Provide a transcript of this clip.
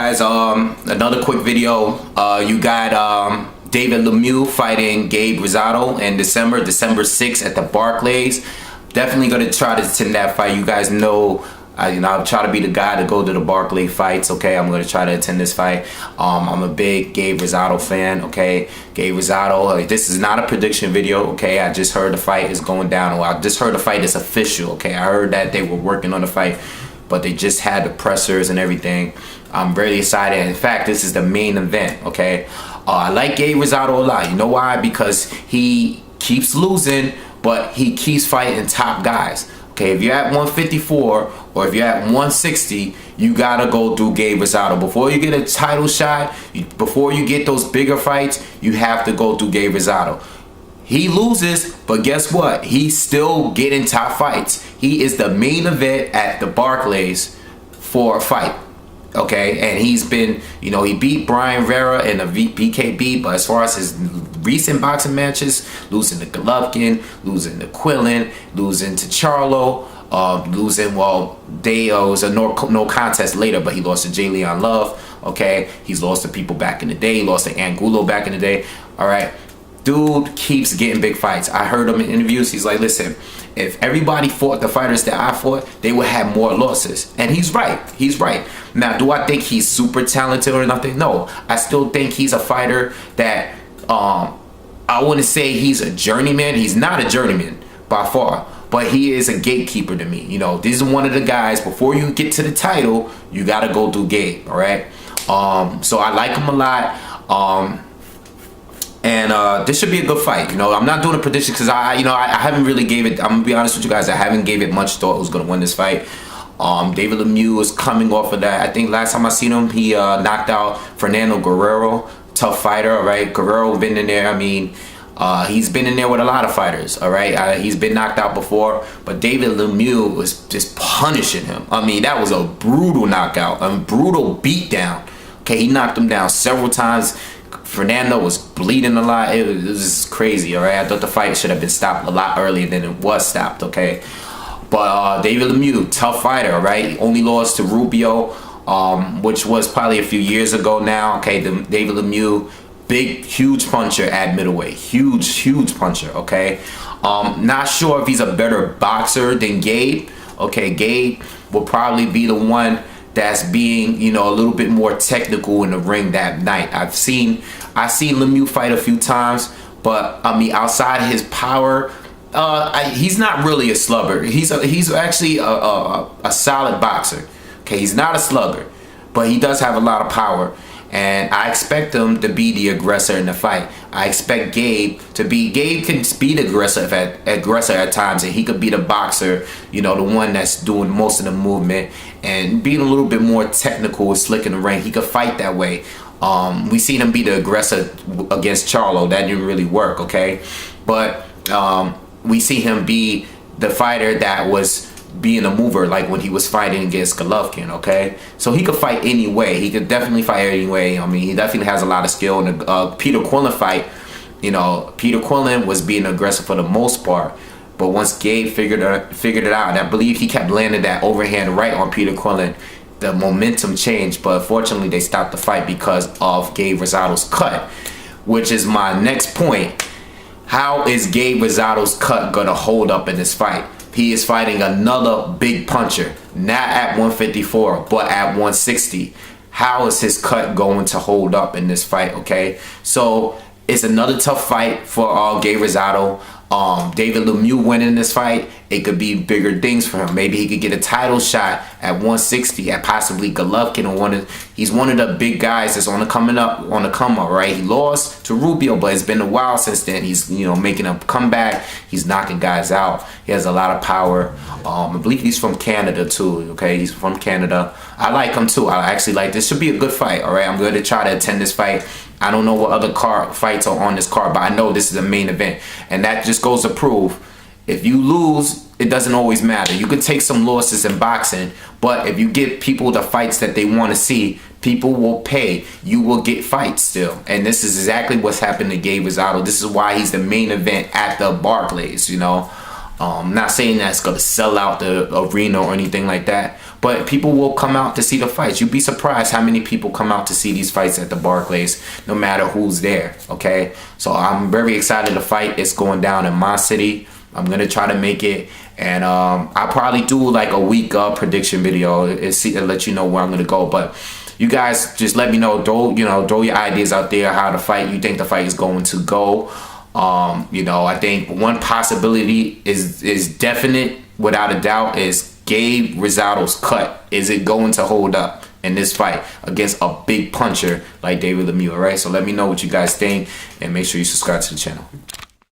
guys, another quick video. You got David Lemieux fighting Gabe Rosado in December 6th at the Barclays. Definitely gonna try to attend that fight. You guys know, I'll try to be the guy to go to the Barclay fights. Okay, I'm gonna try to attend this fight. I'm a big Gabe Rosado fan. Okay, Gabe Rosado. This is not a prediction video. Okay, I just heard the fight is going down. Well, I just heard the fight is official. Okay, I heard that they were working on the fight, but they just had the pressers and everything. I'm really excited. In fact, this is the main event. Okay, I like Gabe Rosado a lot. You know why? Because he keeps losing, but he keeps fighting top guys. Okay, if you're at 154 or if you're at 160, you gotta go through Gabe Rosado. Before you get a title shot, before you get those bigger fights, you have to go through Gabe Rosado. He loses, but guess what? He's still getting top fights. He is the main event at the Barclays for a fight. Okay, and he's been, he beat Brian Vera in a BKB, but as far as his recent boxing matches, losing to Golovkin, losing to Quillen, losing to Charlo, losing, it was a no contest later, but he lost to J. Leon Love. Okay, he's lost to people back in the day. He lost to Angulo back in the day. All right, dude keeps getting big fights. I heard him in interviews. He's like, listen, if everybody fought the fighters that I fought, they would have more losses. And he's right. He's right. Now, do I think he's super talented or nothing? No. I still think he's a fighter that, I wouldn't say he's a journeyman. He's not a journeyman by far, but he is a gatekeeper to me. This is one of the guys, before you get to the title, you got to go through Gabe, all right? So I like him a lot. And this should be a good fight. I'm not doing a prediction because I haven't really gave it. I'm gonna be honest with you guys. I haven't gave it much thought who's gonna win this fight. David Lemieux is coming off of that. I think last time I seen him, he knocked out Fernando Guerrero. Tough fighter, all right. Guerrero been in there. I mean, he's been in there with a lot of fighters, all right. He's been knocked out before, but David Lemieux was just punishing him. I mean, that was a brutal knockout, a brutal beatdown. Okay, he knocked him down several times. Fernando was bleeding a lot. It was just crazy, all right? I thought the fight should have been stopped a lot earlier than it was stopped, okay? But David Lemieux, tough fighter, all right? He only lost to Rubio, which was probably a few years ago now, okay? David Lemieux, big, huge puncher at middleweight. Huge puncher, okay? Not sure if he's a better boxer than Gabe. Okay, Gabe will probably be the one that's being, a little bit more technical in the ring that night. I've seen Lemieux fight a few times, but I mean, outside his power, he's not really a slugger. He's actually a solid boxer. Okay, he's not a slugger, but he does have a lot of power. And I expect him to be the aggressor in the fight. I expect Gabe can be the aggressor at times, and he could be the boxer, the one that's doing most of the movement and being a little bit more technical and slick in the ring. He could fight that way. We seen him be the aggressor against Charlo. That didn't really work, okay? But we see him be the fighter that was being a mover, like when he was fighting against Golovkin, okay? So he could fight any way. He could definitely fight any way. I mean, he definitely has a lot of skill. In the Peter Quillen fight, Peter Quillen was being aggressive for the most part, but once Gabe figured it out, and I believe he kept landing that overhand right on Peter Quillen, the momentum changed. But unfortunately, they stopped the fight because of Gabe Rosado's cut, which is my next point. How is Gabe Rosado's cut gonna hold up in this fight? He is fighting another big puncher, not at 154, but at 160. How is his cut going to hold up in this fight, okay? So it's another tough fight for Gabe Rosado. David Lemieux winning this fight, it could be bigger things for him. Maybe he could get a title shot at 160 at possibly Golovkin, or he's one of the big guys that's on the come up, right? He lost to Rubio, but it's been a while since then. He's making a comeback. He's knocking guys out. He has a lot of power. I believe he's from Canada too. Okay, he's from Canada. I like him too. I actually like this. Should be a good fight. All right, I'm going to try to attend this fight. I don't know what other fights are on this card, but I know this is the main event, and that just goes to prove, if you lose, it doesn't always matter. You could take some losses in boxing, but if you give people the fights that they want to see, people will pay. You will get fights still. And this is exactly what's happened to Gabe Rosado. This is why he's the main event at the Barclays, I'm not saying that's going to sell out the arena or anything like that, but people will come out to see the fights. You'd be surprised how many people come out to see these fights at the Barclays, no matter who's there. Okay, so I'm very excited to fight. It's going down in my city. I'm gonna try to make it, and I'll probably do like a week prediction video and let you know where I'm gonna go. But you guys just let me know, throw your ideas out there, how the fight you think the fight is going to go. I think one possibility is definite, without a doubt, is Gabe Rosado's cut. Is it going to hold up in this fight against a big puncher like David Lemieux? All right, so let me know what you guys think, and make sure you subscribe to the channel.